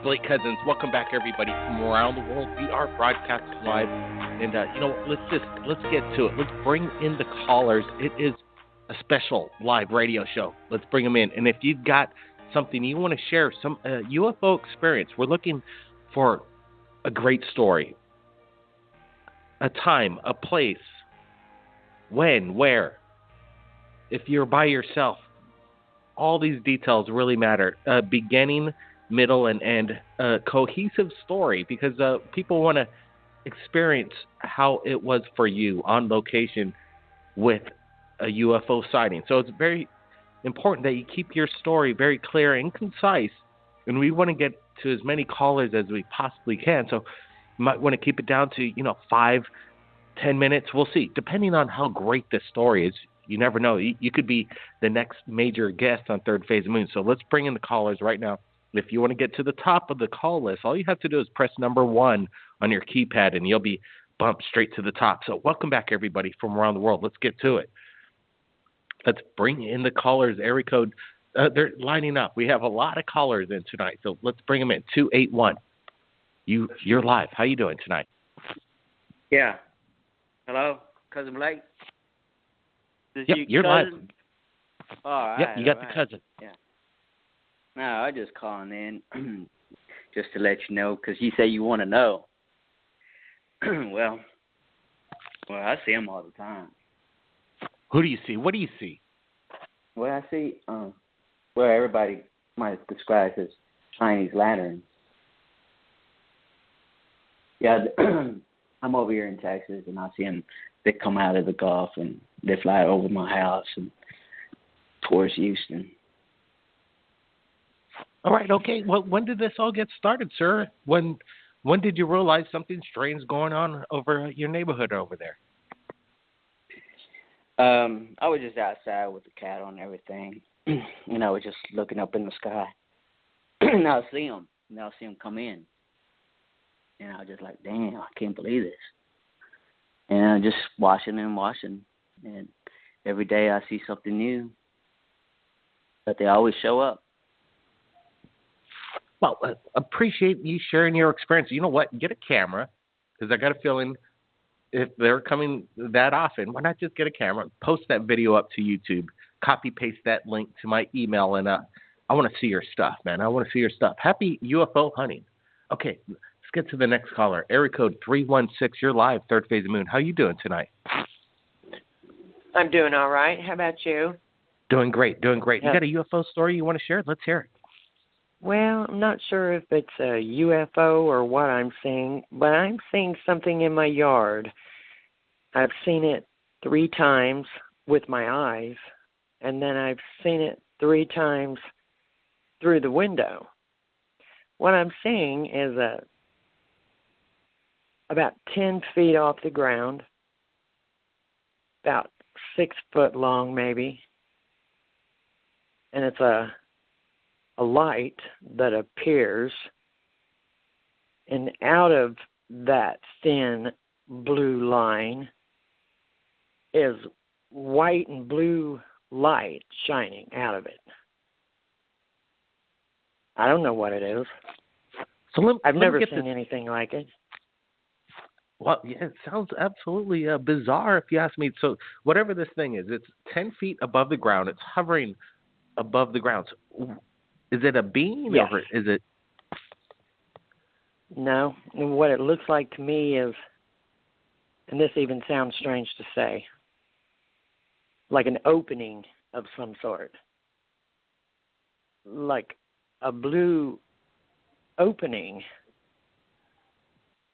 Blake Cousins. Welcome back, everybody, from around the world. We are broadcasting live, and let's get to it. Let's bring in the callers. It is a special live radio show. Let's bring them in. And if you've got something you want to share, some UFO experience, we're looking for a great story, a time, a place, when, where. If you're by yourself, all these details really matter. Beginning, middle, and end. Cohesive story, because people want to experience how it was for you on location with a UFO sighting. So it's very important that you keep your story very clear and concise. And we want to get to as many callers as we possibly can. So you might want to keep it down to, 5-10 minutes. We'll see. Depending on how great this story is, you never know. You could be the next major guest on Third Phase of Moon. So let's bring in the callers right now. If you want to get to the top of the call list, all you have to do is press number 1 on your keypad, and you'll be bumped straight to the top. So welcome back, everybody, from around the world. Let's get to it. Let's bring in the callers. Area code, they're lining up. We have a lot of callers in tonight, so let's bring them in. 281. You're live. How you doing tonight? Yeah. Hello, Cousin Blake? Yep, you're live. All right. Yep, you got the cousin. Yeah. No, I just calling in just to let you know, because you say you want to know. well, I see them all the time. Who do you see? What do you see? Well, I see, everybody might describe as Chinese lanterns. Yeah, I'm over here in Texas, and I see them. They come out of the Gulf, and they fly over my house and towards Houston. All right, okay. Well, when did this all get started, sir? When did you realize something strange going on over your neighborhood over there? I was just outside with the cattle and everything. I was just looking up in the sky. And I see them. And I see them come in. And I was just like, damn, I can't believe this. And I'm just watching. And every day I see something new. But they always show up. Well, appreciate you sharing your experience. You know what? Get a camera, because I got a feeling if they're coming that often, why not just get a camera, post that video up to YouTube, copy paste that link to my email, and I want to see your stuff, man. I want to see your stuff. Happy UFO hunting. Okay, let's get to the next caller. Area code 316. You're live, Third Phase of Moon. How you doing tonight? I'm doing all right. How about you? Doing great. Yeah. You got a UFO story you want to share? Let's hear it. Well, I'm not sure if it's a UFO or what I'm seeing, but I'm seeing something in my yard. I've seen it 3 times with my eyes, and then I've seen it 3 times through the window. What I'm seeing is about 10 feet off the ground, about 6 foot long maybe, and it's a light that appears, and out of that thin blue line is white and blue light shining out of it. I don't know what it is. So I've never seen anything like it. Well, yeah, it sounds absolutely bizarre if you ask me. So whatever this thing is, it's 10 feet above the ground. It's hovering above the ground. So, is it a beam? Yes. Or is it? No. And what it looks like to me is, and this even sounds strange to say, like an opening of some sort. Like a blue opening,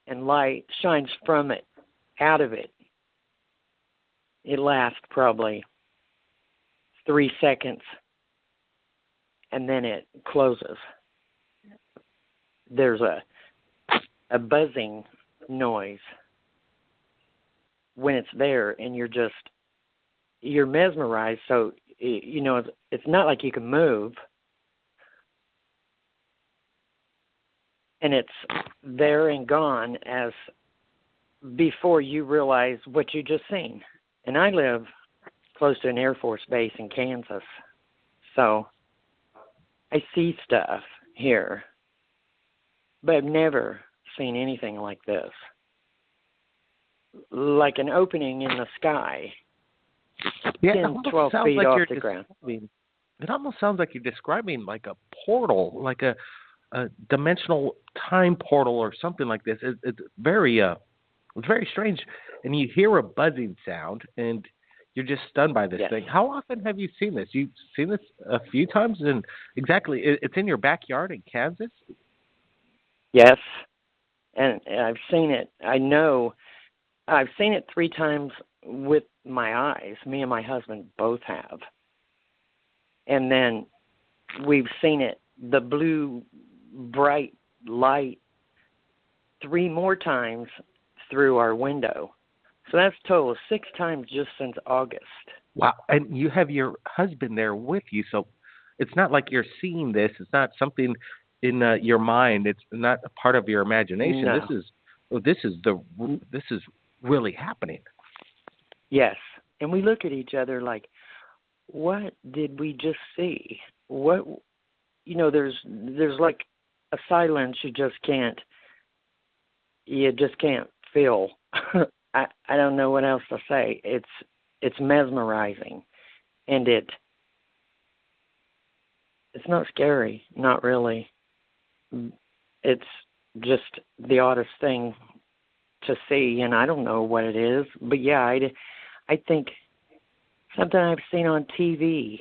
and light shines from it, out of it. It lasts probably 3 seconds, and then it closes. There's a buzzing noise when it's there, and you're mesmerized. So it's not like you can move, and it's there and gone as before you realize what you just seen. And I live close to an Air Force base in Kansas, so I see stuff here. but I've never seen anything like this. Like an opening in the sky, Yeah, 10, 12 feet like off you're the ground. it almost sounds like you're describing like a portal, like a dimensional time portal or something like this. It's very strange. And you hear a buzzing sound, and you're just stunned by this thing. How often have you seen this? You've seen this a few times, and exactly, it's in your backyard in Kansas? Yes, and I've seen it. I know I've seen it 3 times with my eyes. Me and my husband both have. And then we've seen it, the blue, bright light, 3 more times through our window. So that's total 6 times just since August. Wow. And you have your husband there with you, so it's not like you're seeing this. It's not something in your mind. It's not a part of your imagination. No. This is really happening. Yes. And we look at each other like, what did we just see? What, there's like a silence you just can't feel. I don't know what else to say. It's mesmerizing, and it's not scary, not really. It's just the oddest thing to see, and I don't know what it is. But yeah, I think something I've seen on TV,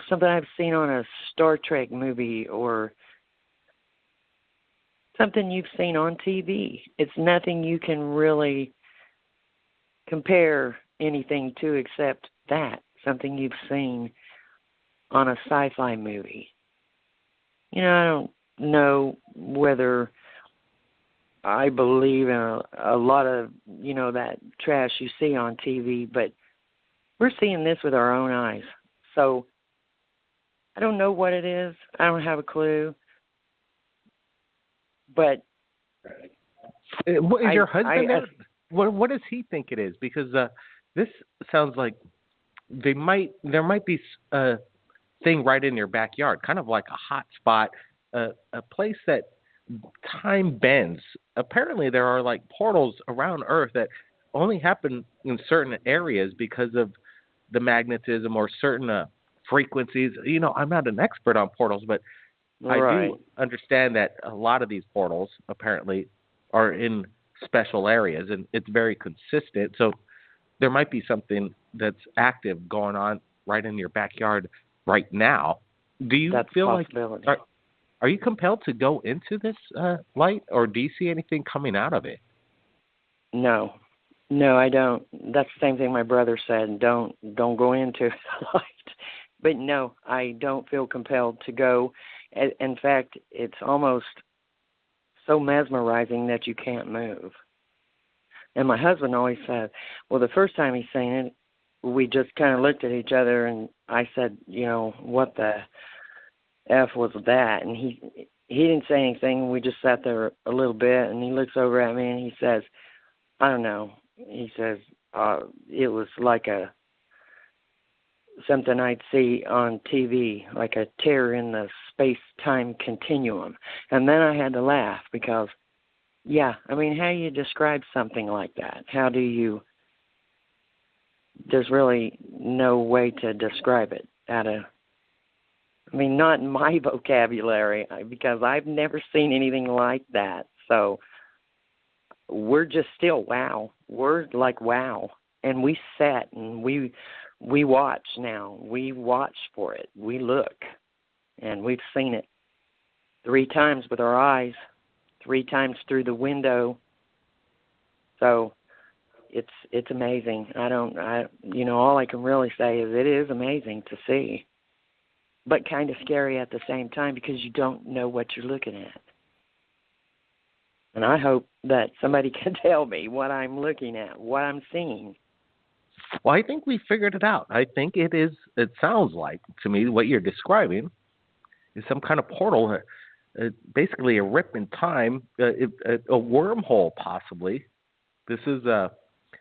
something I've seen on a Star Trek movie or something you've seen on TV. It's nothing you can really compare anything to except that, something you've seen on a sci-fi movie. I don't know whether I believe in a lot of, that trash you see on TV, but we're seeing this with our own eyes. So I don't know what it is. I don't have a clue. But what is your husband there? What does he think it is? Because this sounds like there might be a thing right in your backyard, kind of like a hot spot, a place that time bends. Apparently, there are like portals around Earth that only happen in certain areas because of the magnetism or certain frequencies. I'm not an expert on portals, but I do understand that a lot of these portals apparently are in special areas, and it's very consistent. So there might be something that's active going on right in your backyard right now. Do you feel like are you compelled to go into this light, or do you see anything coming out of it? No, I don't. That's the same thing my brother said. Don't go into the light. But no, I don't feel compelled to go. In fact, it's almost so mesmerizing that you can't move. And my husband always said, well, the first time he seen it, we just kind of looked at each other, and I said, what the F was that? And he didn't say anything. We just sat there a little bit, and he looks over at me, and he says, I don't know. He says, it was like something I'd see on TV, like a tear in the space-time continuum. And then I had to laugh because, how do you describe something like that? There's really no way to describe it not in my vocabulary, because I've never seen anything like that. So we're just still wow. We're like wow. And we sat and we watch now. We watch for it. We look. And we've seen it 3 times with our eyes, 3 times through the window. So it's amazing. All I can really say is it is amazing to see, but kind of scary at the same time because you don't know what you're looking at. And I hope that somebody can tell me what I'm looking at, what I'm seeing. Well, I think we figured it out. I think it sounds like to me what you're describing is some kind of portal, basically a rip in time, a wormhole possibly. This is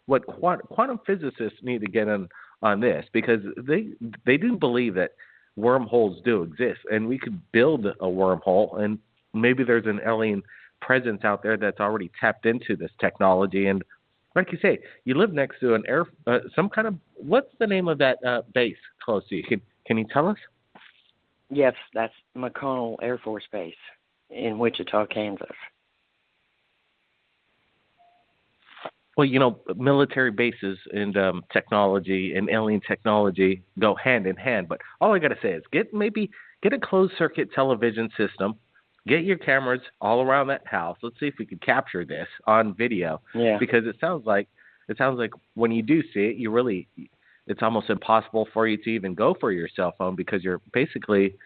what quantum physicists need to get on this, because they do believe that wormholes do exist, and we could build a wormhole and maybe there's an alien presence out there that's already tapped into this technology. And like you say, you live next to an some kind of, what's the name of that base close to you? Can you tell us? Yes, that's McConnell Air Force Base in Wichita, Kansas. Well, military bases and technology and alien technology go hand in hand. But all I got to say is get a closed circuit television system, get your cameras all around that house. Let's see if we can capture this on video. Yeah. Because it sounds like when you do see it, it's almost impossible for you to even go for your cell phone because you're basically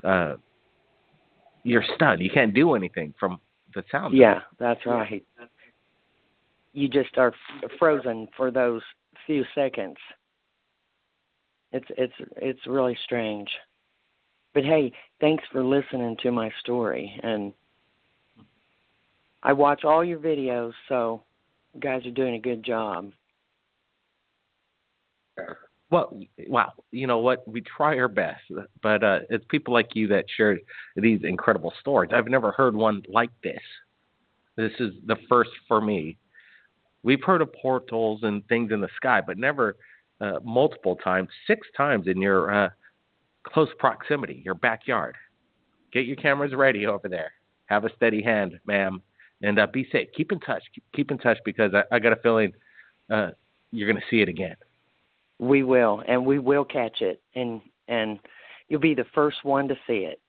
you're stunned. You can't do anything from the sound. Yeah, that's right. You just are frozen for those few seconds. It's really strange. But hey, thanks for listening to my story. And I watch all your videos, so you guys are doing a good job. Well, wow. You know what? We try our best, but it's people like you that share these incredible stories. I've never heard one like this. This is the first for me. We've heard of portals and things in the sky, but never multiple times, 6 times in your close proximity, your backyard. Get your cameras ready over there. Have a steady hand, ma'am, and be safe. Keep in touch. Keep in touch because I got a feeling you're going to see it again. We will, and we will catch it, and you'll be the first one to see it.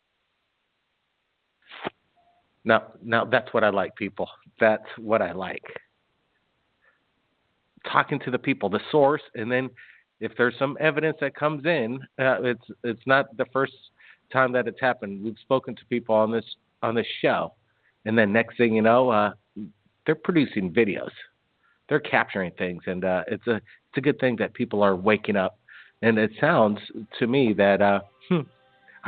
Now that's what I like, people. That's what I like. Talking to the people, the source, and then if there's some evidence that comes in, it's not the first time that it's happened. We've spoken to people on this show, and then next thing you know, they're producing videos, they're capturing things, and it's a good thing that people are waking up. And it sounds to me that I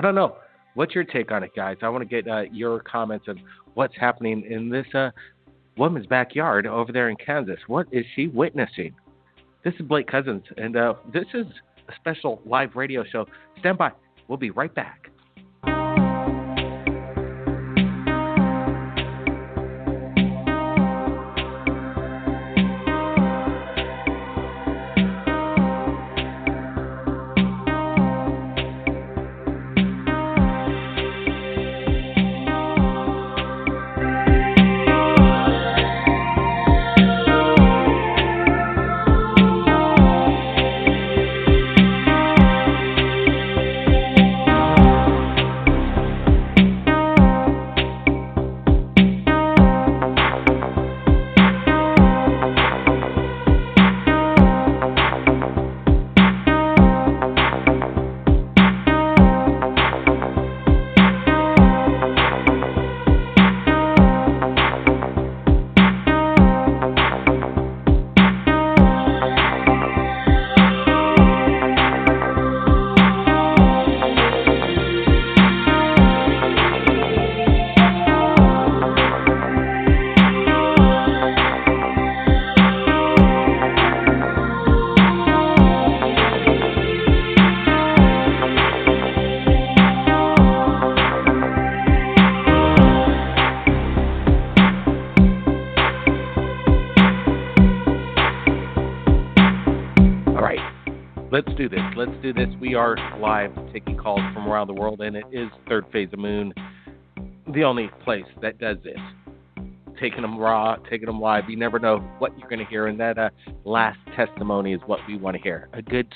don't know. What's your take on it, guys? I want to get your comments on what's happening in this woman's backyard over there in Kansas. What is she witnessing? This is Blake Cousins, and this is a special live radio show. Stand by. We'll be right back. Let's do this. We are live taking calls from around the world, and it is Third Phase of Moon, the only place that does this. Taking them raw, taking them live. You never know what you're going to hear, and that last testimony is what we want to hear. A good,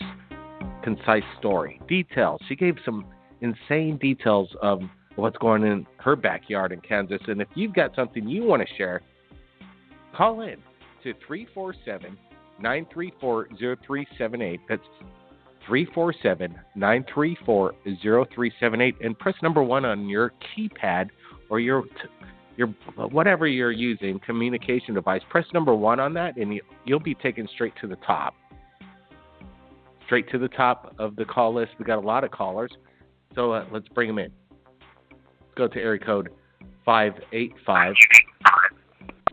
concise story. Details. She gave some insane details of what's going on in her backyard in Kansas, and if you've got something you want to share, call in to 347-934-0378. That's 347-934-0378, and press number 1 on your keypad or your whatever you're using, communication device. Press number 1 on that, and you'll be taken straight to the top. Straight to the top of the call list. We got a lot of callers, so let's bring them in. Let's go to area code 585.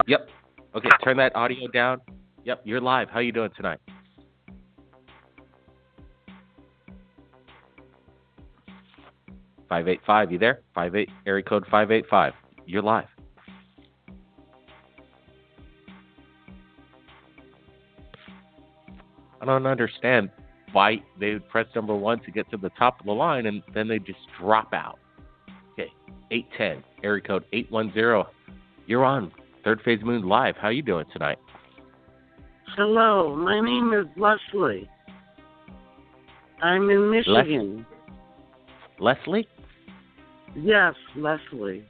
Yep. Okay, turn that audio down. Yep, you're live. How you doing tonight? 585. You there? 58 area code 585. You're live. I don't understand why they would press number 1 to get to the top of the line and then they just drop out. Okay, 810 area code 810. You're on Third Phase Moon Live. How you doing tonight? Hello, my name is Leslie. I'm in Michigan. Leslie? Yes, Leslie.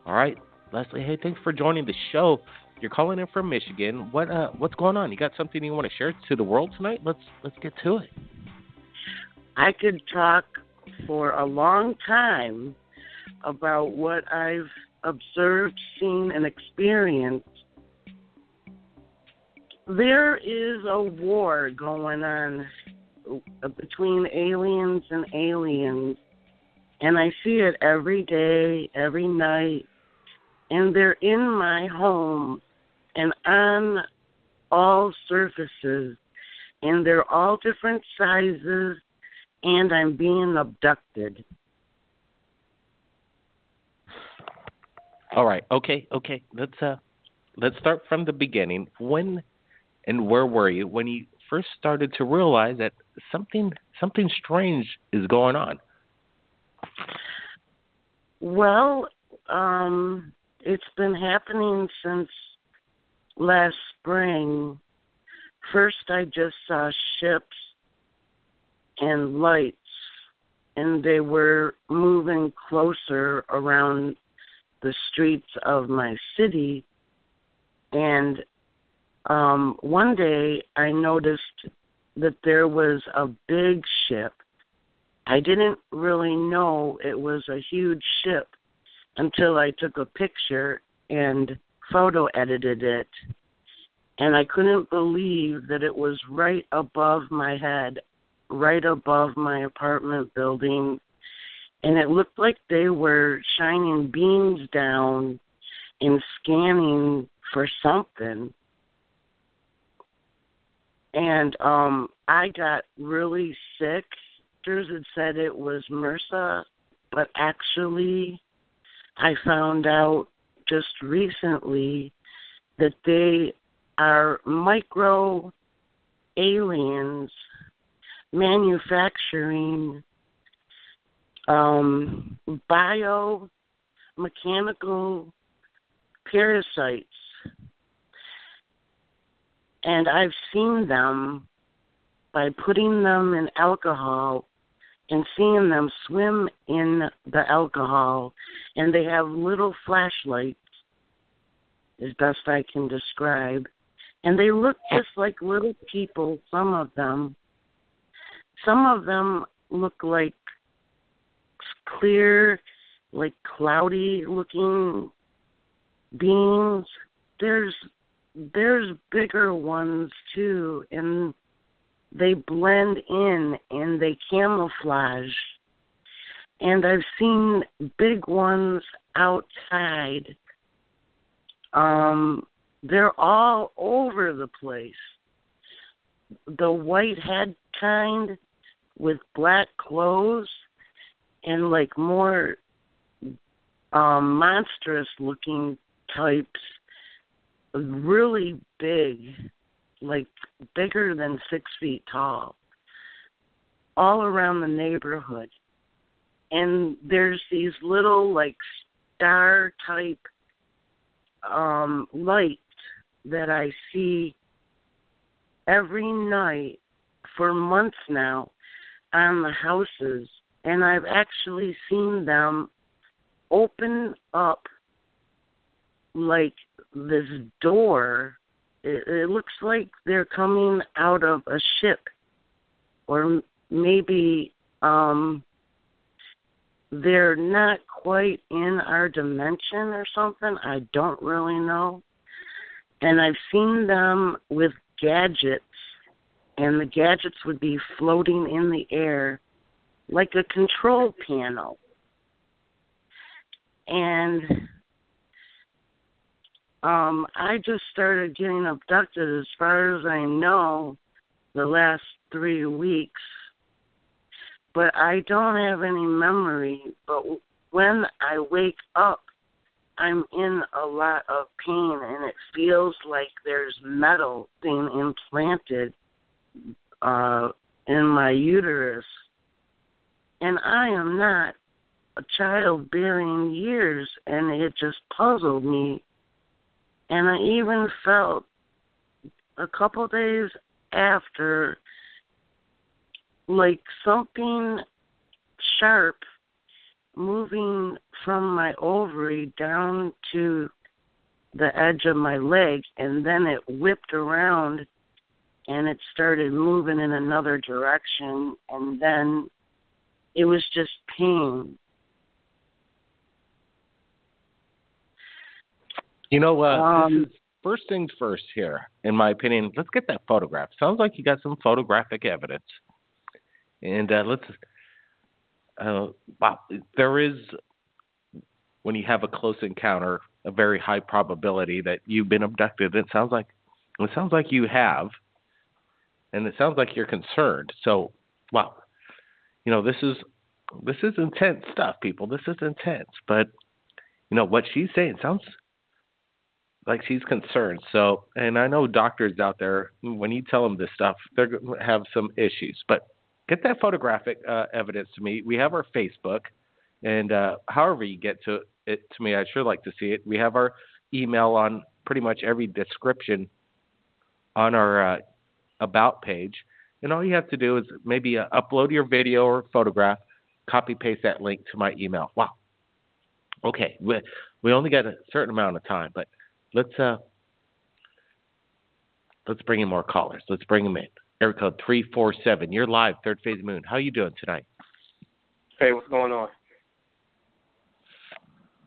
All right, Leslie. Hey, thanks for joining the show. You're calling in from Michigan. What's going on? You got something you want to share to the world tonight? Let's get to it. I could talk for a long time about what I've observed, seen, and experienced. There is a war going on between aliens and aliens, and I see it every day, every night, and they're in my home and on all surfaces, and they're all different sizes, and I'm being abducted. All right. Okay. Let's start from the beginning. When and where were you when you first started to realize that something strange is going on? Well, it's been happening since last spring. First, I just saw ships and lights, and they were moving closer around the streets of my city. And one day I noticed that there was a big ship. I didn't really know it was a huge ship until I took a picture and photo edited it. And I couldn't believe that it was right above my head, right above my apartment building. And it looked like they were shining beams down and scanning for something. And I got really sick. Doctors had said it was MRSA, but actually I found out just recently that they are micro aliens manufacturing biomechanical parasites. And I've seen them by putting them in alcohol and seeing them swim in the alcohol. And they have little flashlights, as best I can describe. And they look just like little people, some of them. Some of them look like clear, like cloudy-looking beings. There's bigger ones, too, and they blend in and they camouflage. And I've seen big ones outside. They're all over the place. The white head kind with black clothes and like more monstrous looking types, really big, like bigger than 6 feet tall, all around the neighborhood. And there's these little like star type lights that I see every night for months now on the houses, and I've actually seen them open up like this door. It looks like they're coming out of a ship, or maybe they're not quite in our dimension or something. I don't really know. And I've seen them with gadgets, and the gadgets would be floating in the air like a control panel. And I just started getting abducted, as far as I know, the last 3 weeks. but I don't have any memory. But when I wake up, I'm in a lot of pain, and it feels like there's metal being implanted in my uterus. And I am not a childbearing years, and it just puzzled me. And I even felt a couple days after like something sharp moving from my ovary down to the edge of my leg, and then it whipped around and it started moving in another direction, and then it was just pain. You know, this is first things first here, in my opinion. Let's get that photograph. Sounds like you got some photographic evidence. And wow, there is, when you have a close encounter, a very high probability that you've been abducted. It sounds like you have, and it sounds like you're concerned. So, wow, you know, this is intense stuff, people. This is intense. But you know what she's saying sounds like she's concerned. So, and I know doctors out there, when you tell them this stuff, they're going to have some issues. But get that photographic evidence to me. We have our Facebook, and however you get to it to me, I'd sure like to see it. We have our email on pretty much every description on our About page. And all you have to do is maybe upload your video or photograph, copy paste that link to my email. Wow. Okay, we only got a certain amount of time, but let's bring in more callers. Let's bring them in. Area code 347. You're live, Third Phase Moon. How you doing tonight? Hey, what's going on?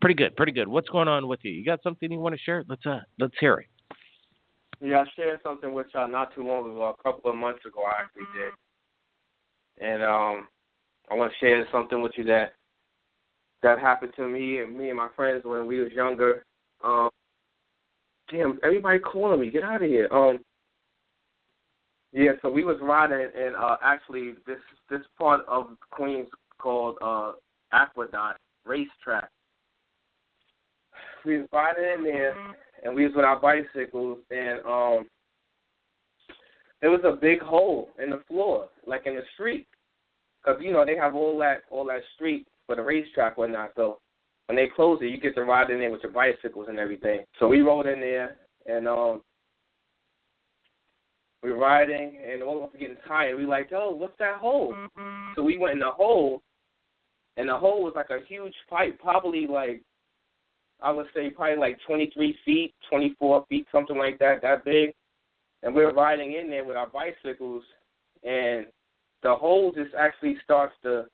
Pretty good. What's going on with you? You got something you want to share? Let's hear it. Yeah, I shared something with y'all not too long ago. A couple of months ago, I actually did. And I want to share something with you that happened to me and my friends when we was younger. Damn, everybody calling me. Get out of here. Yeah, so we was riding in actually this part of Queens called Aqueduct Racetrack. We was riding in there, and we was with our bicycles, and there was a big hole in the floor, like in the street, because you know they have all that street for the racetrack or whatnot. So when they close it, you get to ride in there with your bicycles and everything. So we rode in there, and we were riding, and all of us were getting tired. We were like, oh, what's that hole? So we went in the hole, and the hole was like a huge pipe, probably like, I would say probably like 23 feet, 24 feet, something like that big. And we were riding in there with our bicycles, and the hole just actually starts to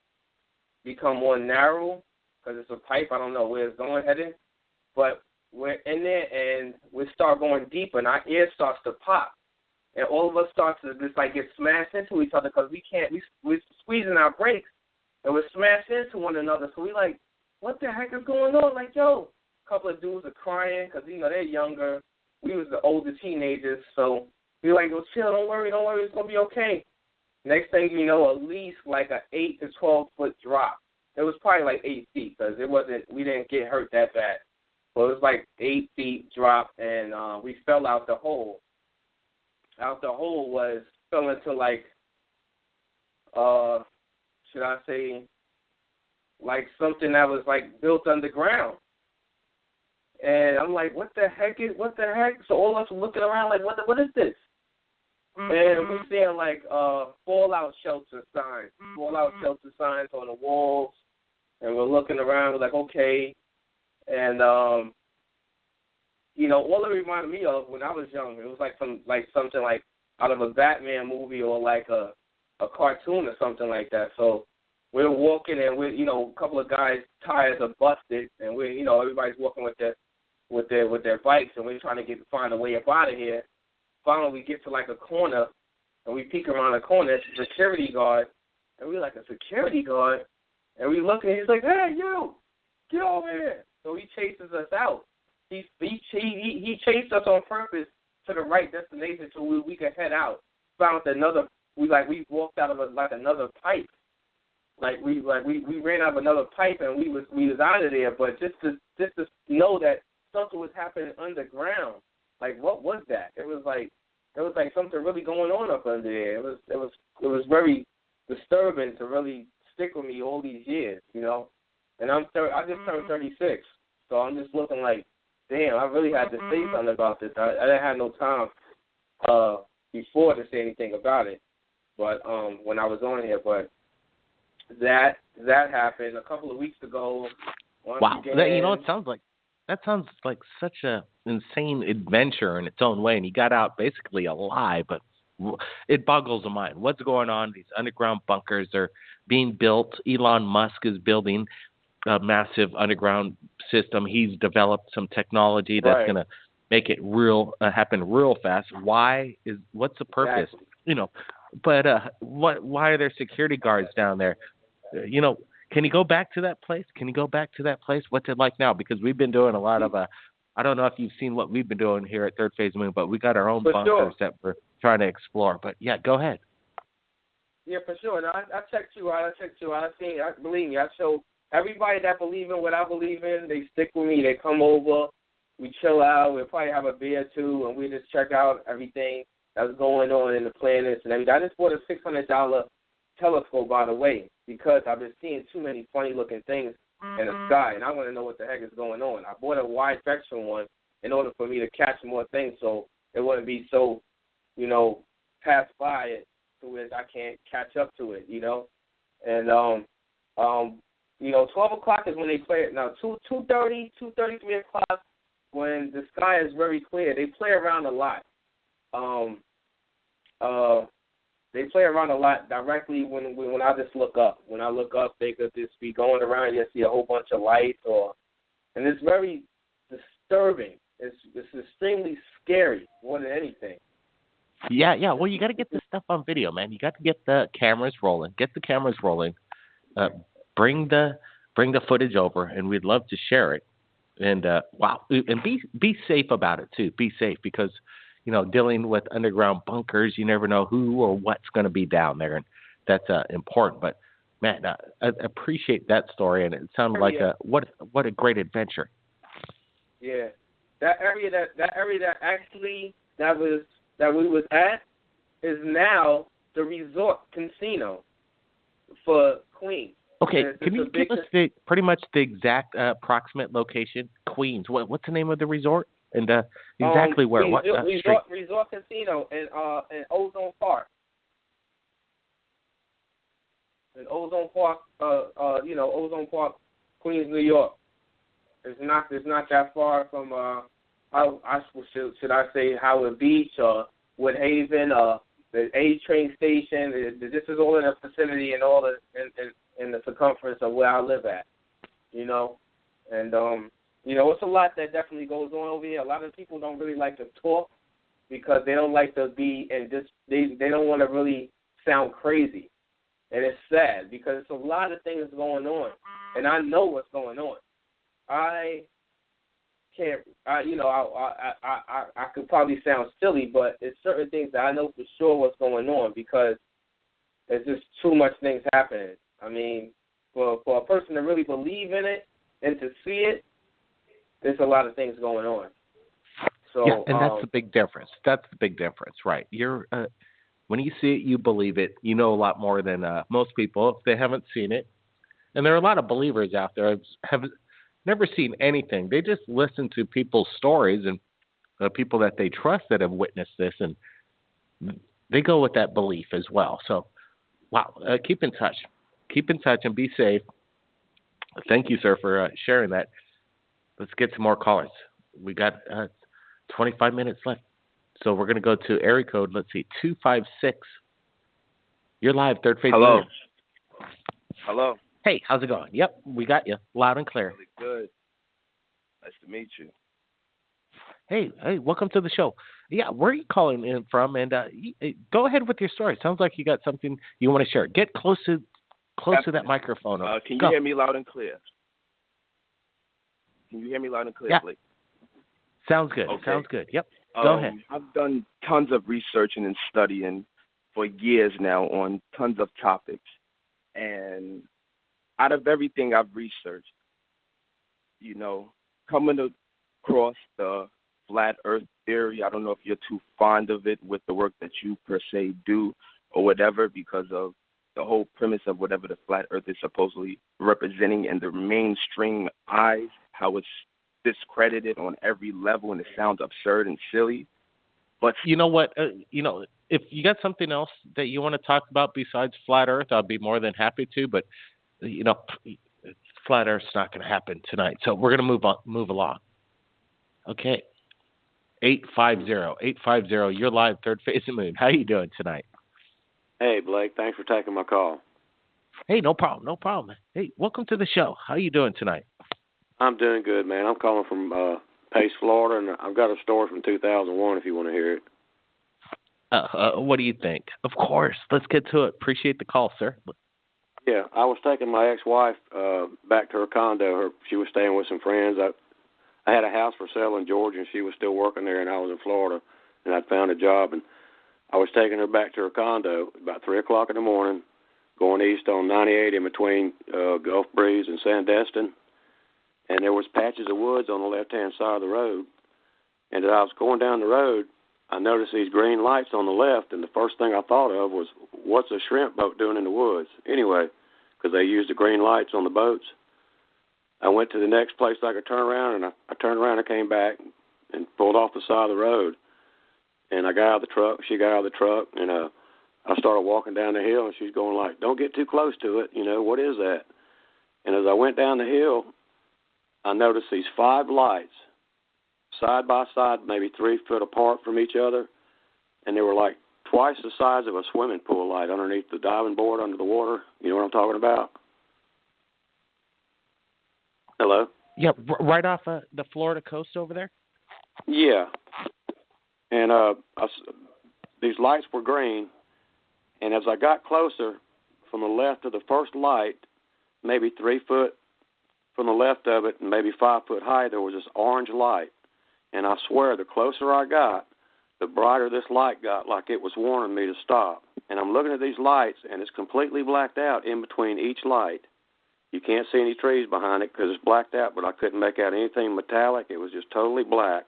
become more narrow because it's a pipe. I don't know where it's going heading. But we're in there, and we start going deeper, and our ear starts to pop. And all of us start to just like get smashed into each other because we're squeezing our brakes, and we're smashed into one another. So we like, what the heck is going on? Like, yo, a couple of dudes are crying because, you know, they're younger. We was the older teenagers. So we were like, go chill, don't worry, it's going to be okay. Next thing you know, at least like an 8 to 12 foot drop. It was probably like 8 feet because we didn't get hurt that bad. But it was like 8 feet drop, and we fell out the hole. Out the hole fell into like, should I say, like something that was like built underground. And I'm like, what the heck? So all of us were looking around like, what is this? And we're seeing like fallout shelter signs on the walls. And we're looking around, we're like, okay. And you know, all it reminded me of when I was young, it was like something like out of a Batman movie or like a cartoon or something like that. So we're walking, and we're, you know, a couple of guys' tires are busted, and we're, you know, everybody's walking with their bikes, and we're trying to find a way up out of here. Finally, we get to like a corner, and we peek around the corner. It's a security guard, and we're like, a security guard, and we look, and he's like, hey, yo, get over here. So he chases us out. He chased us on purpose to the right destination so we could head out. We walked out of another pipe. we ran out of another pipe and we was out of there. But just to know that something was happening underground, like what was that? It was like something really going on up under there. It was very disturbing to really stick with me all these years, you know. And I just turned 36, so I'm just looking like, damn, I really had to say something about this. I didn't have no time before to say anything about it, but when I was on here, but that happened a couple of weeks ago. Wow, that sounds like such a insane adventure in its own way, and you got out basically alive, but it boggles the mind. What's going on? These underground bunkers are being built. Elon Musk is building a massive underground system. He's developed some technology that's going to make it happen real fast. What's the purpose? Exactly. You know, but why are there security guards down there? You know, can you go back to that place? What's it like now? Because we've been doing a lot of I don't know if you've seen what we've been doing here at Third Phase Moon, but we got our own bunkers that we're trying to explore. But yeah, go ahead. Yeah, for sure. No, I checked you out. Believe me, I showed everybody that believe in what I believe in. They stick with me. They come over. We chill out. We'll probably have a beer or two, and we just check out everything that's going on in the planets and everything. I just bought a $600 telescope, by the way, because I've been seeing too many funny-looking things in the sky, and I want to know what the heck is going on. I bought a wide spectrum one in order for me to catch more things, so it wouldn't be so, you know, pass by it to where I can't catch up to it, you know. And you know, 12 o'clock is when they play it. Now, 2:30, 3 o'clock, when the sky is very clear, they play around a lot. They play around a lot directly when I just look up. When I look up, they could just be going around. You see a whole bunch of lights, and it's very disturbing. It's extremely scary more than anything. Yeah. Well, you got to get this stuff on video, man. You got to get the cameras rolling. Bring the footage over, and we'd love to share it. And and be safe about it too. Be safe because, you know, dealing with underground bunkers, you never know who or what's going to be down there, and that's important. But man, I appreciate that story, and it sounded like what a great adventure. Yeah, that area that we was at is now the resort casino for Queens. Okay, can you give us pretty much the exact approximate location? Queens. What's the name of the resort? And exactly where? What street? Resort Casino in Ozone Park. In Ozone Park, Ozone Park, Queens, New York. It's not that far from should I say Howard Beach or Woodhaven or the A train station. This is all in the vicinity and all in the circumference of where I live at, you know, and you know, it's a lot that definitely goes on over here. A lot of people don't really like to talk because they don't like to be and just they don't want to really sound crazy, and it's sad because it's a lot of things going on, and I know what's going on. I could probably sound silly, but it's certain things that I know for sure what's going on because there's just too much things happening. I mean, for a person to really believe in it and to see it, there's a lot of things going on. So, yeah, and that's the big difference. Right? You're when you see it, you believe it. You know a lot more than most people if they haven't seen it. And there are a lot of believers out there have never seen anything. They just listen to people's stories and people that they trust that have witnessed this, and they go with that belief as well. So, wow, keep in touch and be safe. Thank you, sir, for sharing that. Let's get some more callers. We got 25 minutes left. So we're going to go to area code, 256. You're live, Third Phase. Hello. Hello. Hey, how's it going? Yep, we got you, loud and clear. Really good. Nice to meet you. Hey, welcome to the show. Yeah, where are you calling in from? And go ahead with your story. Sounds like you got something you want to share. Get close to that microphone. Can you hear me loud and clear? Yeah. Please? Sounds good. Okay. Sounds good. Yep. Go ahead. I've done tons of researching and studying for years now on tons of topics. And out of everything I've researched, coming across the flat earth theory, I don't know if you're too fond of it with the work that you per se do or whatever, because of the whole premise of whatever the flat earth is supposedly representing in the mainstream eyes, how it's discredited on every level and it sounds absurd and silly. But you know what? If you got something else that you want to talk about besides flat earth, I'll be more than happy to. But, flat earth's not going to happen tonight. So we're going to move along. Okay. 850, you're live, Third Phase of Moon. How you doing tonight? Hey, Blake, thanks for taking my call. Hey, no problem. Hey, welcome to the show. How you doing tonight? I'm doing good, man. I'm calling from Pace, Florida, and I've got a story from 2001 if you want to hear it. What do you think? Of course. Let's get to it. Appreciate the call, sir. Yeah, I was taking my ex-wife back to her condo. She was staying with some friends. I had a house for sale in Georgia, and she was still working there, and I was in Florida, and I'd found a job, and I was taking her back to her condo about 3 o'clock in the morning, going east on 98 in between Gulf Breeze and Sandestin, and there was patches of woods on the left-hand side of the road, and as I was going down the road, I noticed these green lights on the left, and the first thing I thought of was, what's a shrimp boat doing in the woods? Anyway, because they used the green lights on the boats. I went to the next place I could turn around, and I turned around and came back and pulled off the side of the road. And I got out of the truck, she got out of the truck, and I started walking down the hill, and she's going like, don't get too close to it, what is that? And as I went down the hill, I noticed these 5 lights, side by side, maybe 3 foot apart from each other, and they were like twice the size of a swimming pool light underneath the diving board under the water. You know what I'm talking about? Hello? Yeah, right off the Florida coast over there? Yeah. And these lights were green, and as I got closer from the left of the first light, maybe 3 foot from the left of it and maybe 5 foot high, there was this orange light. And I swear, the closer I got, the brighter this light got, like it was warning me to stop. And I'm looking at these lights, and it's completely blacked out in between each light. You can't see any trees behind it because it's blacked out, but I couldn't make out anything metallic. It was just totally black.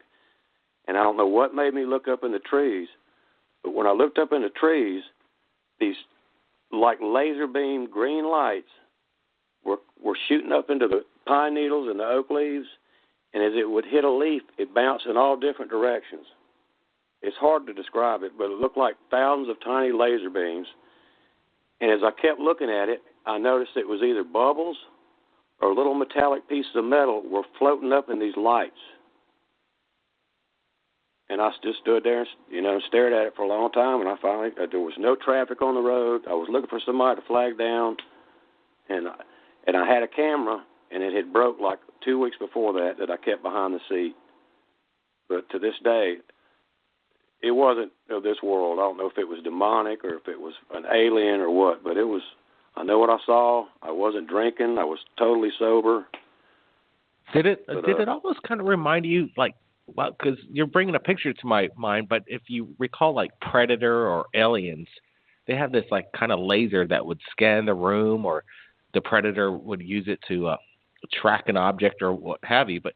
And I don't know what made me look up in the trees, but when I looked up in the trees, these like laser beam green lights were shooting up into the pine needles and the oak leaves, and as it would hit a leaf, it bounced in all different directions. It's hard to describe it, but it looked like thousands of tiny laser beams. And as I kept looking at it, I noticed it was either bubbles or little metallic pieces of metal were floating up in these lights. And I just stood there, and stared at it for a long time, and I finally, there was no traffic on the road. I was looking for somebody to flag down, and I had a camera, and it had broke like 2 weeks before that I kept behind the seat. But to this day, it wasn't of this world. I don't know if it was demonic or if it was an alien or what, but it was, I know what I saw. I wasn't drinking. I was totally sober. Did it almost kind of remind you, like, well, because you're bringing a picture to my mind, but if you recall, like Predator or Aliens, they have this like kind of laser that would scan the room, or the Predator would use it to track an object or what have you. But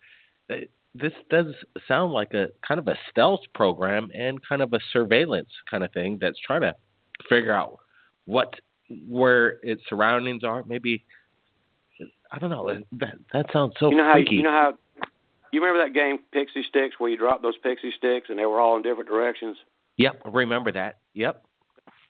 this does sound like a kind of a stealth program and kind of a surveillance kind of thing that's trying to figure out where its surroundings are. Maybe, I don't know. That sounds so freaky. You remember that game Pixie Sticks, where you drop those pixie sticks and they were all in different directions? Yep, I remember that. Yep.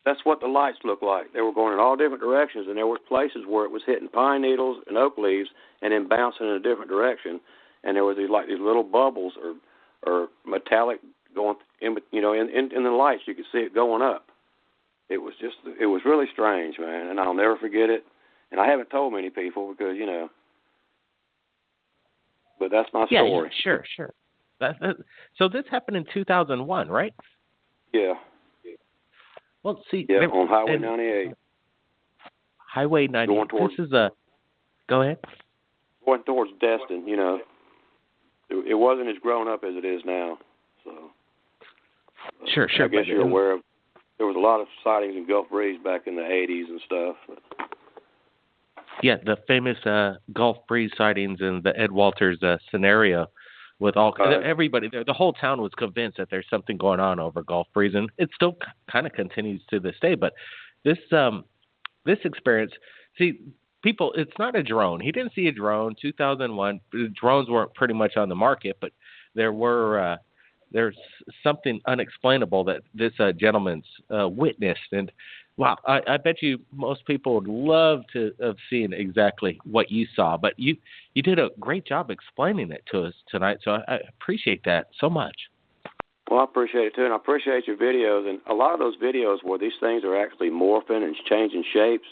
That's what the lights looked like. They were going in all different directions, and there were places where it was hitting pine needles and oak leaves and then bouncing in a different direction. And there was these little bubbles or metallic going in the lights. You could see it going up. It was really strange, man, and I'll never forget it. And I haven't told many people because, but that's my story. Yeah, sure. So this happened in 2001, right? Yeah. Well, see. Yeah, on Highway 98. Highway 98. Go ahead. Going towards Destin, It wasn't as grown up as it is now. So. Sure. I guess you're aware of. There was a lot of sightings in Gulf Breeze back in the 80s and stuff. Yeah, the famous Gulf Breeze sightings and the Ed Walters scenario with all everybody there. The whole town was convinced that there's something going on over Gulf Breeze, and it still kind of continues to this day. But this experience, see, people, it's not a drone. He didn't see a drone. 2001, drones weren't pretty much on the market, but there's something unexplainable that this gentleman's witnessed. And wow, I bet you most people would love to have seen exactly what you saw. But you did a great job explaining it to us tonight, so I appreciate that so much. Well, I appreciate it too, and I appreciate your videos. And a lot of those videos where these things are actually morphing and changing shapes,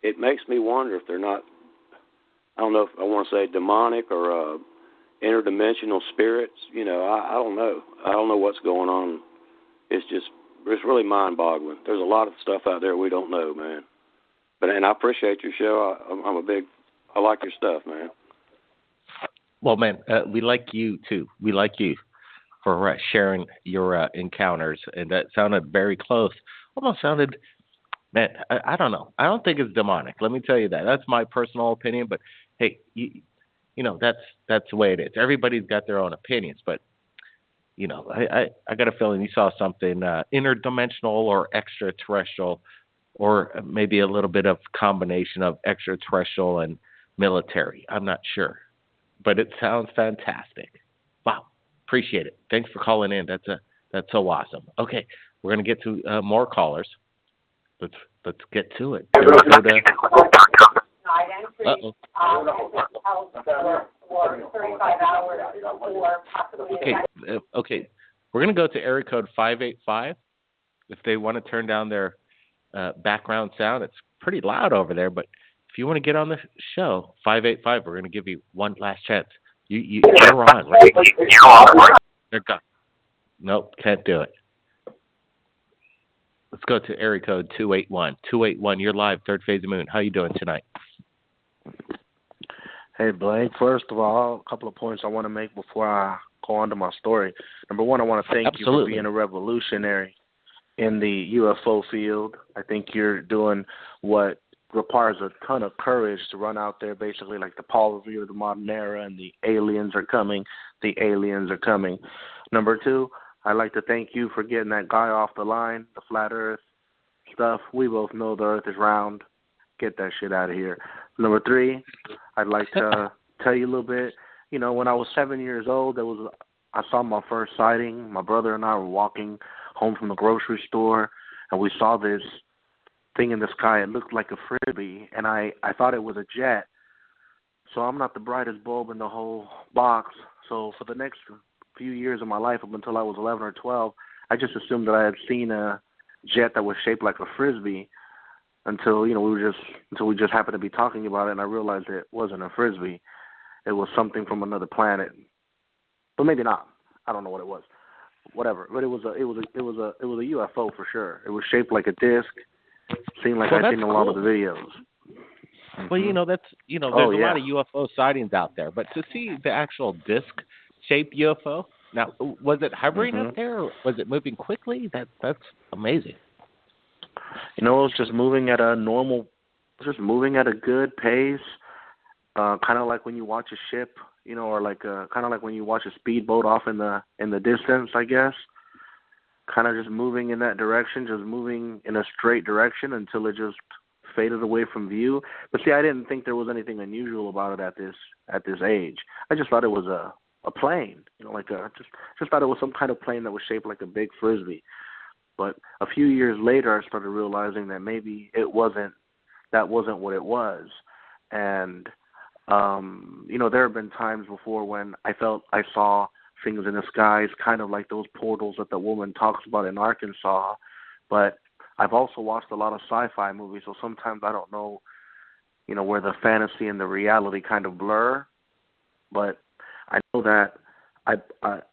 it makes me wonder if they're not, I don't know if I want to say demonic or interdimensional spirits. You know, I don't know. I don't know what's going on. It's really mind-boggling. There's a lot of stuff out there we don't know, man. And I appreciate your show. I like your stuff, man. Well, man, we like you too. We like you for sharing your encounters, and that sounded very close. Almost sounded, man, I don't know. I don't think it's demonic. Let me tell you that. That's my personal opinion. But hey, you know, that's the way it is. Everybody's got their own opinions, but you know, I got a feeling you saw something interdimensional or extraterrestrial, or maybe a little bit of combination of extraterrestrial and military. I'm not sure, but it sounds fantastic. Wow, appreciate it. Thanks for calling in. That's so awesome. Okay, we're gonna get to more callers. Let's get to it. Okay. We're going to go to area code 585. If they want to turn down their background sound, it's pretty loud over there. But if you want to get on the show, 585, we're going to give you one last chance. You're on, right? They're gone. Nope, can't do it. Let's go to area code 281. 281, you're live, Third Phase of Moon. How you doing tonight? Hey, Blake. First of all, a couple of points I want to make before I go on to my story. Number one, I want to thank you for being a revolutionary in the UFO field. I think you're doing what requires a ton of courage to run out there, basically like the Paul Revere of the modern era, and the aliens are coming. The aliens are coming. Number two, I'd like to thank you for getting that guy off the line, the flat earth stuff. We both know the earth is round. Get that shit out of here. Number three, I'd like to tell you a little bit. You know, when I was 7 years old, I saw my first sighting. My brother and I were walking home from the grocery store, and we saw this thing in the sky. It looked like a frisbee, and I thought it was a jet. So I'm not the brightest bulb in the whole box. So for the next few years of my life, up until I was 11 or 12, I just assumed that I had seen a jet that was shaped like a frisbee until we just happened to be talking about it, and I realized it wasn't a frisbee. It was something from another planet, but maybe not. I don't know what it was. Whatever, but it was a UFO for sure. It was shaped like a disc. Seemed like I'd seen a lot of the videos. Well, there's a lot of UFO sightings out there, but to see the actual disc-shaped UFO, now, was it hovering up there, or was it moving quickly? That's amazing. It was just moving at a good pace, kind of like when you watch a ship, or kind of like when you watch a speedboat off in the distance, I guess. Kind of just moving in that direction, just moving in a straight direction until it just faded away from view. But see, I didn't think there was anything unusual about it at this age. I just thought it was a plane, just thought it was some kind of plane that was shaped like a big frisbee. But a few years later, I started realizing that maybe that wasn't what it was. And, there have been times before when I felt I saw things in the skies, kind of like those portals that the woman talks about in Arkansas. But I've also watched a lot of sci-fi movies, so sometimes I don't know, where the fantasy and the reality kind of blur. But I know that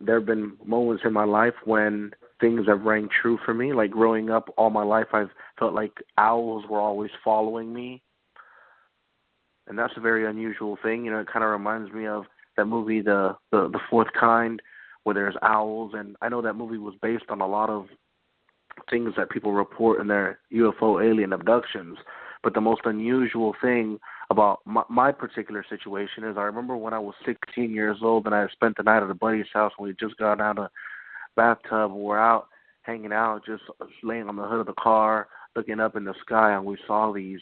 there have been moments in my life when things have rang true for me. Like growing up all my life, I've felt like owls were always following me. And that's a very unusual thing. It kind of reminds me of that movie, The Fourth Kind, where there's owls. And I know that movie was based on a lot of things that people report in their UFO alien abductions. But the most unusual thing about my particular situation is I remember when I was 16 years old and I spent the night at a buddy's house when we just got out of the bathtub and we're out hanging out, just laying on the hood of the car, looking up in the sky, and we saw these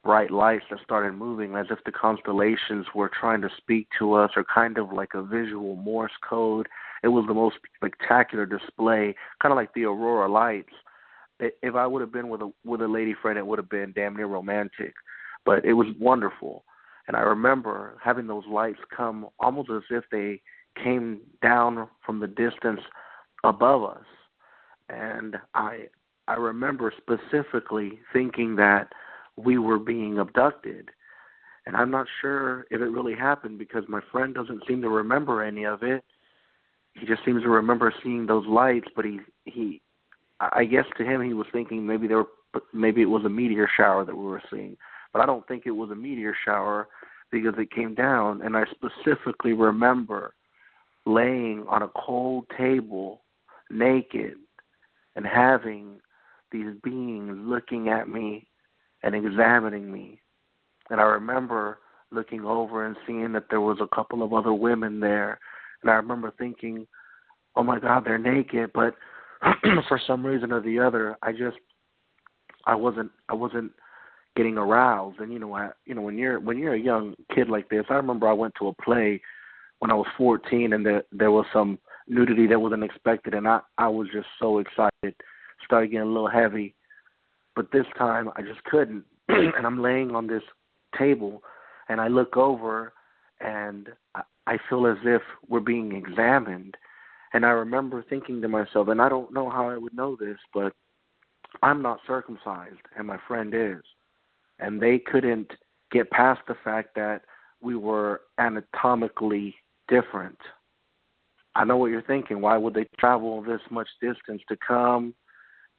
bright lights that started moving as if the constellations were trying to speak to us, or kind of like a visual Morse code. It was the most spectacular display, kind of like the aurora lights. If I would have been with a lady friend, it would have been damn near romantic. But it was wonderful. And I remember having those lights come almost as if they came down from the distance above us. And I remember specifically thinking that we were being abducted. And I'm not sure if it really happened because my friend doesn't seem to remember any of it. He just seems to remember seeing those lights, but he I guess to him he was thinking maybe it was a meteor shower that we were seeing. But I don't think it was a meteor shower because it came down, and I specifically remember laying on a cold table, naked, and having these beings looking at me and examining me. And I remember looking over and seeing that there was a couple of other women there, and I remember thinking, oh my God, they're naked, but for some reason or the other, I wasn't getting aroused. And when you're a young kid like this, I remember I went to a play when I was 14, and there was some nudity that wasn't expected, and I was just so excited. Started getting a little heavy, but this time I just couldn't. And I'm laying on this table, and I look over, and I feel as if we're being examined. And I remember thinking to myself, and I don't know how I would know this, but I'm not circumcised, and my friend is. And they couldn't get past the fact that we were anatomically different. I know what you're thinking. Why would they travel this much distance to come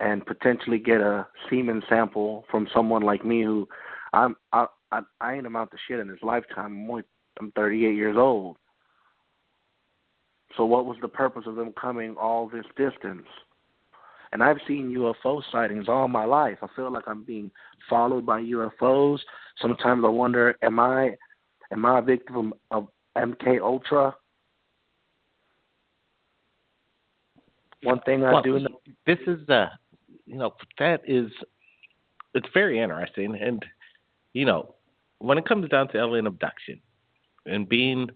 and potentially get a semen sample from someone like me who I ain't amount to shit in his lifetime. I'm 38 years old. So what was the purpose of them coming all this distance? And I've seen UFO sightings all my life. I feel like I'm being followed by UFOs. Sometimes I wonder, am I a victim of MK Ultra? One thing I do know. This is it's very interesting. And, when it comes down to alien abduction and being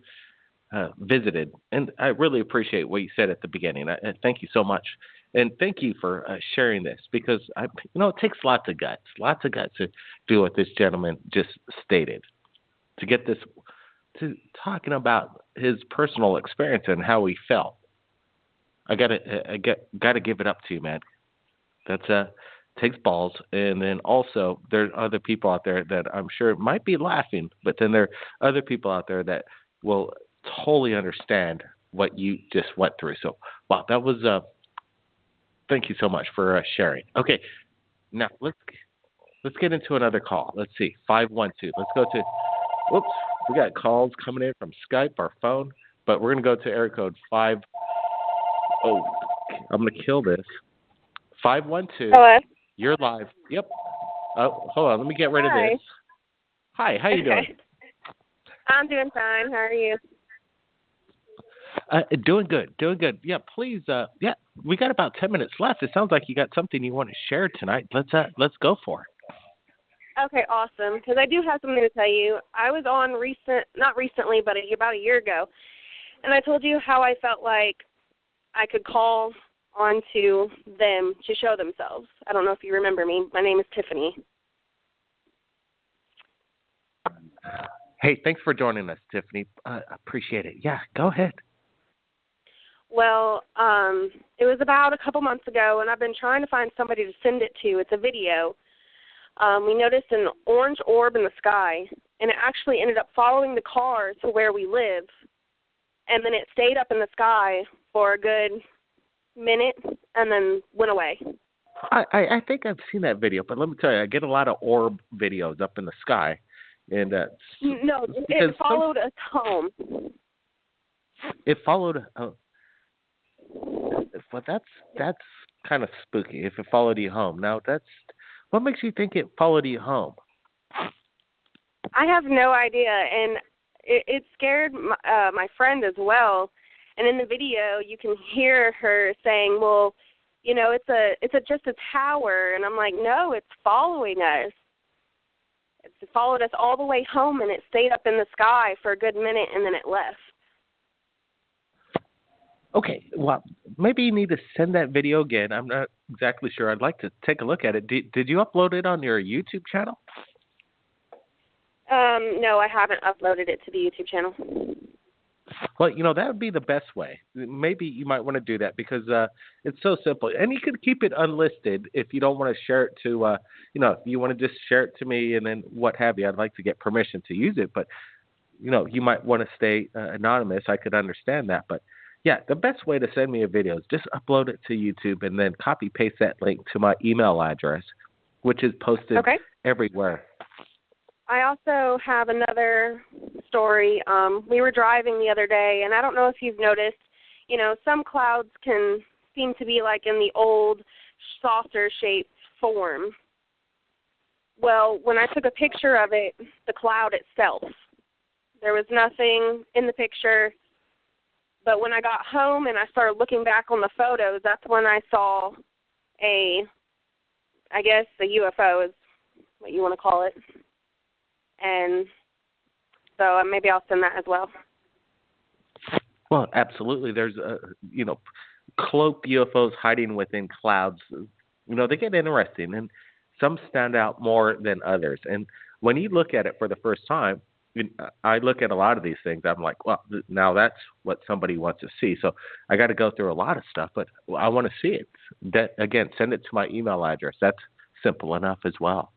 visited, and I really appreciate what you said at the beginning. I thank you so much. And thank you for sharing this because, it takes lots of guts to do what this gentleman just stated, to get this, to talking about his personal experience and how he felt. I gotta give it up to you, man. That's takes balls. And then also there are other people out there that I'm sure might be laughing, but then there are other people out there that will totally understand what you just went through. So, wow, that was thank you so much for sharing. Okay, now let's get into another call. Let's see, 512. Let's go to. Whoops, we got calls coming in from Skype, our phone, but we're gonna go to area code 5. Oh, I'm gonna kill this. 512. Hello. You're live. Yep. Oh, hold on. Let me get rid of this. Hi. How you doing? I'm doing fine. How are you? Doing good. Yeah, please. Yeah, we got about 10 minutes left. It sounds like you got something you want to share tonight. Let's go for it. Okay, awesome. Because I do have something to tell you. I was on not recently, but about a year ago, and I told you how I felt like I could call onto them to show themselves. I don't know if you remember me. My name is Tiffany. Hey, thanks for joining us, Tiffany. Appreciate it. Yeah, go ahead. Well, it was about a couple months ago, and I've been trying to find somebody to send it to. It's a video. We noticed an orange orb in the sky, and it actually ended up following the car to where we live, and then it stayed up in the sky for a good minute and then went away. I think I've seen that video, but let me tell you, I get a lot of orb videos up in the sky, and no, it followed us home. It followed. But that's kind of spooky. If it followed you home, now what makes you think it followed you home? I have no idea, and it scared my friend as well. And in the video, you can hear her saying, "Well, you know, it's just a tower," and I'm like, "No, it's following us. It followed us all the way home, and it stayed up in the sky for a good minute, and then it left." Okay, well, maybe you need to send that video again. I'm not exactly sure. I'd like to take a look at it. Did you upload it on your YouTube channel? No, I haven't uploaded it to the YouTube channel. Well, you know, that would be the best way. Maybe you might want to do that because it's so simple. And you can keep it unlisted if you don't want to share it to, you know, if you want to just share it to me and then what have you. I'd like to get permission to use it. But, you know, you might want to stay anonymous. I could understand that. But, yeah, the best way to send me a video is just upload it to YouTube and then copy-paste that link to my email address, which is posted everywhere. I also have another story. We were driving the other day, and I don't know if you've noticed, you know, some clouds can seem to be like in the old saucer-shaped form. Well, when I took a picture of it, the cloud itself, there was nothing in the picture. But when I got home and I started looking back on the photos, that's when I saw a UFO is what you want to call it. And so maybe I'll send that as well. Well, absolutely. There's, you know, cloaked UFOs hiding within clouds. You know, they get interesting, and some stand out more than others. And when you look at it for the first time, I look at a lot of these things. I'm like, well, now that's what somebody wants to see. So I got to go through a lot of stuff, but I want to see it. That, again, send it to my email address. That's simple enough as well.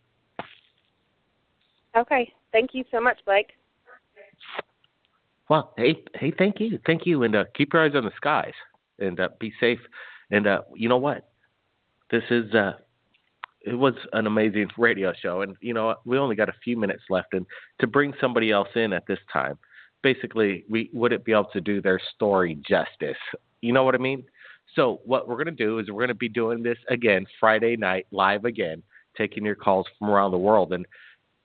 Okay. Thank you so much, Blake. Well, hey, thank you, and keep your eyes on the skies, and be safe. And you know what? This is it was an amazing radio show, and you know we only got a few minutes left, and to bring somebody else in at this time, basically we wouldn't be able to do their story justice. You know what I mean? So what we're going to do is we're going to be doing this again Friday night live again, taking your calls from around the world, and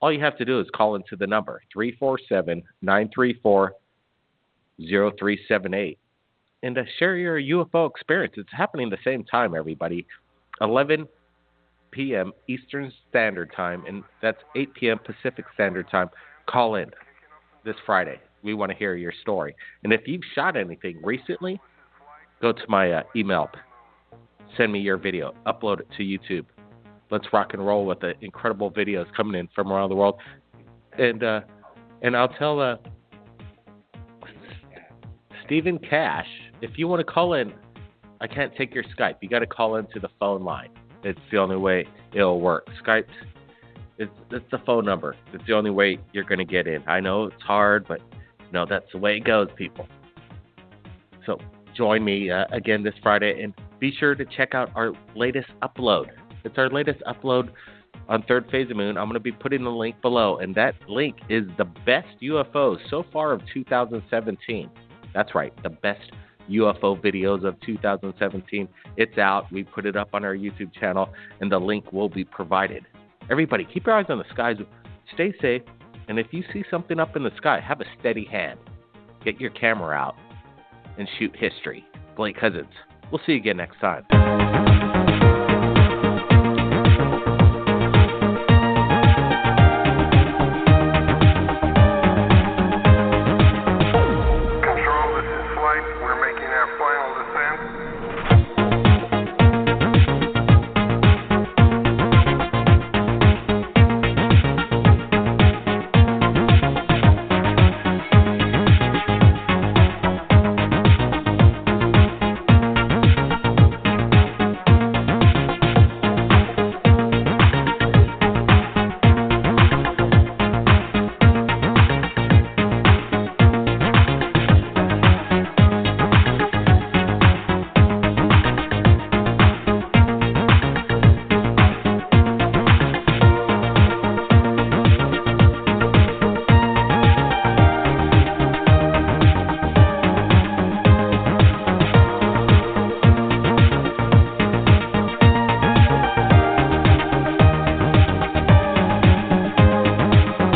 all you have to do is call into the number 347-934-0378 and share your UFO experience. It's happening the same time, everybody, 11 p.m. Eastern Standard Time, and that's 8 p.m. Pacific Standard Time. Call in this Friday. We want to hear your story. And if you've shot anything recently, go to my email. Send me your video. Upload it to YouTube. Let's rock and roll with the incredible videos coming in from around the world. And I'll tell Stephen Cash, if you want to call in, I can't take your Skype. You got to call into the phone line. It's the only way it'll work. Skype, it's the phone number. It's the only way you're going to get in. I know it's hard, but no, that's the way it goes, people. So join me again this Friday, and be sure to check out our latest upload. It's our latest upload on Third Phase of Moon. I'm going to be putting the link below, and that link is the best UFOs so far of 2017. That's right, the best UFO videos of 2017. It's out. We put it up on our YouTube channel, and the link will be provided. Everybody, keep your eyes on the skies. Stay safe, and if you see something up in the sky, have a steady hand. Get your camera out and shoot history. Blake Cousins. We'll see you again next time.